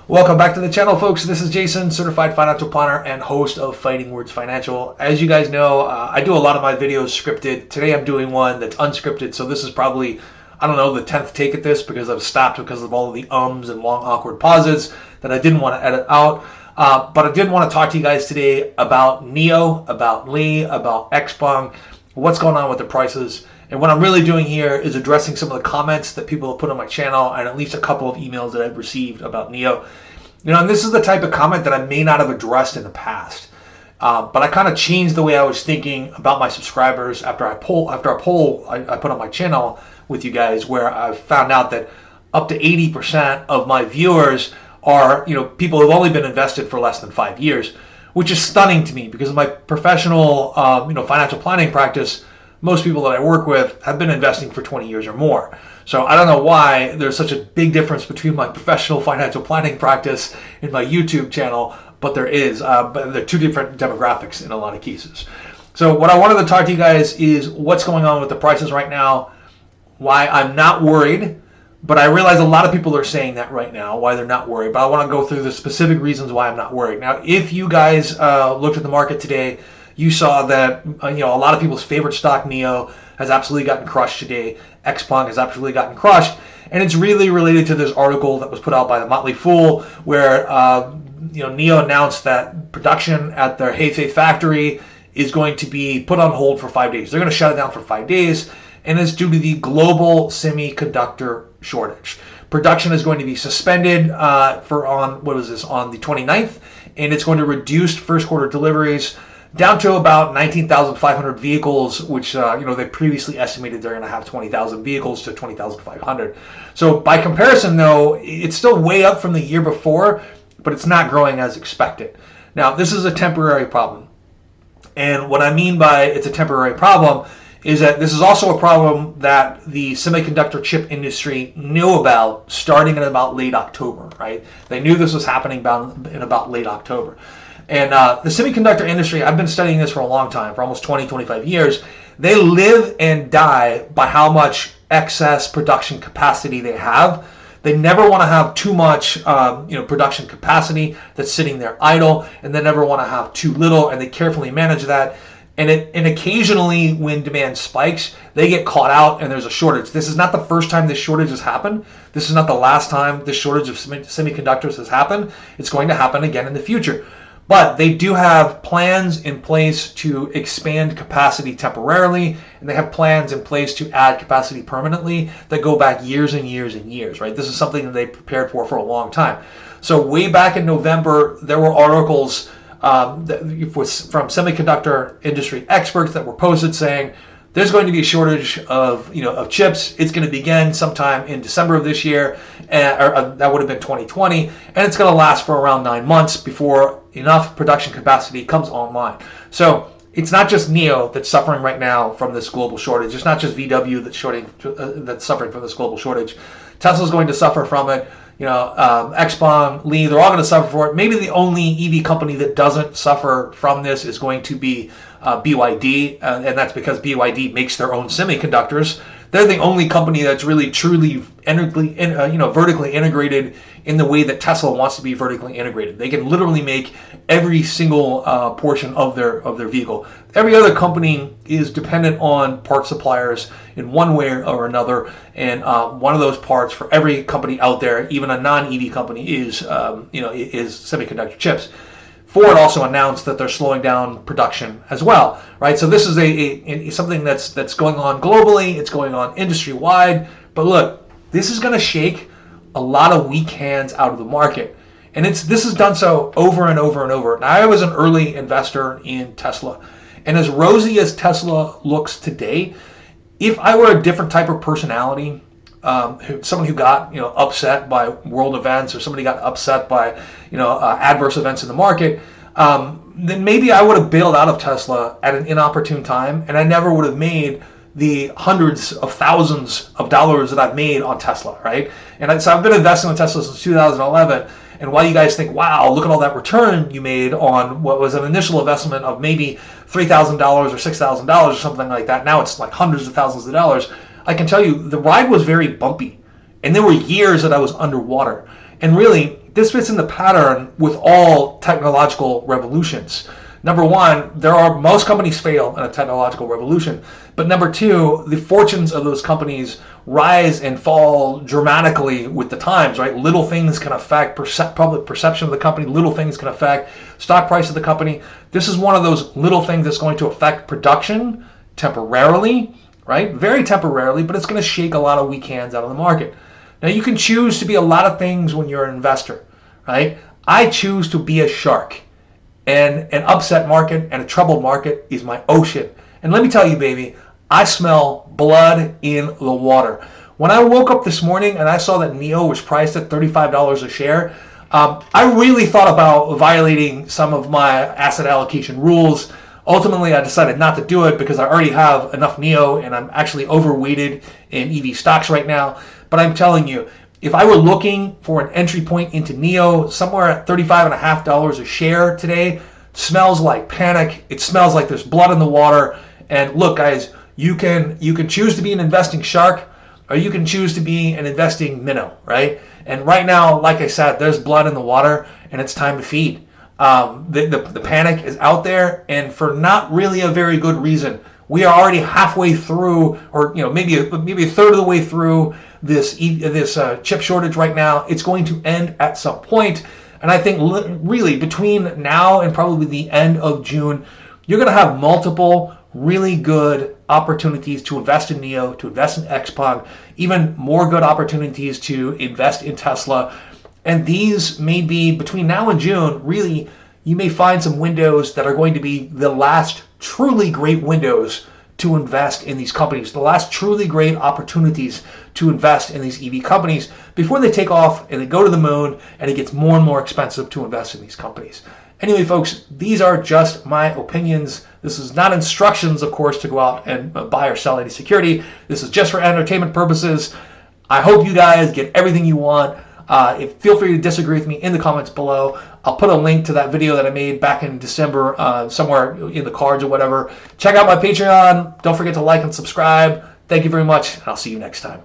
Welcome back to the channel, folks. This is Jason, certified financial planner and host of Fighting Words Financial. As you guys know, I do a lot of my videos scripted. Today I'm doing one that's unscripted, so this is probably, I don't know, the 10th take at this because I've stopped because of all of the ums and long awkward pauses that I didn't want to edit out. But I did want to talk to you guys today about NIO, about Lee, about Xpeng, what's going on with the prices. And what I'm really doing here is addressing some of the comments that people have put on my channel and at least a couple of emails that I've received about NIO. And this is the type of comment that I may not have addressed in the past. But I kind of changed the way I was thinking about my subscribers after a poll I put on my channel with you guys, where I found out that up to 80% of my viewers are, people who've only been invested for less than 5 years, which is stunning to me because of my professional, financial planning practice. Most people that I work with have been investing for 20 years or more. So I don't know why there's such a big difference between my professional financial planning practice and my YouTube channel, but there is. But they're two different demographics in a lot of cases. So what I wanted to talk to you guys is what's going on with the prices right now, why I'm not worried, but I realize a lot of people are saying that right now, why they're not worried. But I want to go through the specific reasons why I'm not worried. Now, if you guys looked at the market today, you saw that a lot of people's favorite stock, NIO, has absolutely gotten crushed today. Xpeng has absolutely gotten crushed, and it's really related to this article that was put out by the Motley Fool, where NIO announced that production at their Hefei factory is going to be put on hold for 5 days. They're going to shut it down for 5 days, and it's due to the global semiconductor shortage. Production is going to be suspended on the 29th, and it's going to reduce first quarter deliveries down to about 19,500 vehicles, which they previously estimated they're going to have 20,000 vehicles to 20,500. So by comparison, though, it's still way up from the year before, but it's not growing as expected. Now, this is a temporary problem. And what I mean by it's a temporary problem is that this is also a problem that the semiconductor chip industry knew about starting in about late October, right? They knew this was happening in about late October. And the semiconductor industry, I've been studying this for a long time, for almost 20, 25 years. They live and die by how much excess production capacity they have. They never want to have too much, production capacity that's sitting there idle, and they never want to have too little, and they carefully manage that. And occasionally, when demand spikes, they get caught out, and there's a shortage. This is not the first time this shortage has happened. This is not the last time this shortage of semiconductors has happened. It's going to happen again in the future. But they do have plans in place to expand capacity temporarily, and they have plans in place to add capacity permanently that go back years and years and years, right? This is something that they prepared for a long time. So way back in November, there were articles from semiconductor industry experts that were posted saying there's going to be a shortage of chips. It's going to begin sometime in December of this year, that would have been 2020, and it's going to last for around 9 months before enough production capacity comes online. So it's not just NIO that's suffering right now from this global shortage. It's not just VW that's suffering from this global shortage. Tesla's going to suffer from it. Xpeng, Lee, they're all going to suffer for it. Maybe the only EV company that doesn't suffer from this is going to be BYD, and that's because BYD makes their own semiconductors. They're the only company that's really truly vertically integrated in the way that Tesla wants to be vertically integrated. They can literally make every single portion of their vehicle. Every other company is dependent on part suppliers in one way or another, and one of those parts for every company out there, even a non-EV company, is semiconductor chips. Ford also announced that they're slowing down production as well, right? So this is something that's going on globally. It's going on industry-wide. But look, this is going to shake a lot of weak hands out of the market. And this has done so over and over and over. Now, I was an early investor in Tesla. And as rosy as Tesla looks today, if I were a different type of personality, someone who got upset by world events, or somebody got upset by adverse events in the market, then maybe I would have bailed out of Tesla at an inopportune time, and I never would have made the hundreds of thousands of dollars that I've made on Tesla, right? And so I've been investing in Tesla since 2011. And while you guys think, wow, look at all that return you made on what was an initial investment of maybe $3,000 or $6,000 or something like that, now it's like hundreds of thousands of dollars. I can tell you the ride was very bumpy, and there were years that I was underwater. And really, this fits in the pattern with all technological revolutions. Number one, most companies fail in a technological revolution. But number two, the fortunes of those companies rise and fall dramatically with the times, right? Little things can affect public perception of the company. Little things can affect stock price of the company. This is one of those little things that's going to affect production temporarily, right? Very temporarily, but it's going to shake a lot of weak hands out of the market. Now, you can choose to be a lot of things when you're an investor, right? I choose to be a shark. And an upset market and a troubled market is my ocean. And let me tell you, baby, I smell blood in the water. When I woke up this morning and I saw that NEO was priced at $35 a share, I really thought about violating some of my asset allocation rules. Ultimately, I decided not to do it because I already have enough NEO and I'm actually overweighted in EV stocks right now. But I'm telling you, if I were looking for an entry point into NEO, somewhere at $35.50 a share today, smells like panic. It smells like there's blood in the water. And look, guys, you can choose to be an investing shark, or you can choose to be an investing minnow, right? And right now, like I said, there's blood in the water, and it's time to feed. The panic is out there, and for not really a very good reason. We are already halfway through, or maybe a third of the way through this chip shortage right now. It's going to end at some point, and I think really between now and probably the end of June, you're going to have multiple really good opportunities to invest in NEO, to invest in Xpeng, even more good opportunities to invest in Tesla. And these may be between now and June. Really, you may find some windows that are going to be the last truly great windows to invest in these companies, the last truly great opportunities to invest in these EV companies before they take off and they go to the moon and it gets more and more expensive to invest in these companies. Anyway, folks, these are just my opinions. This is not instructions, of course, to go out and buy or sell any security. This is just for entertainment purposes. I hope you guys get everything you want. Feel free to disagree with me in the comments below. I'll put a link to that video that I made back in December somewhere in the cards or whatever. Check out my Patreon. Don't forget to like and subscribe. Thank you very much, and I'll see you next time.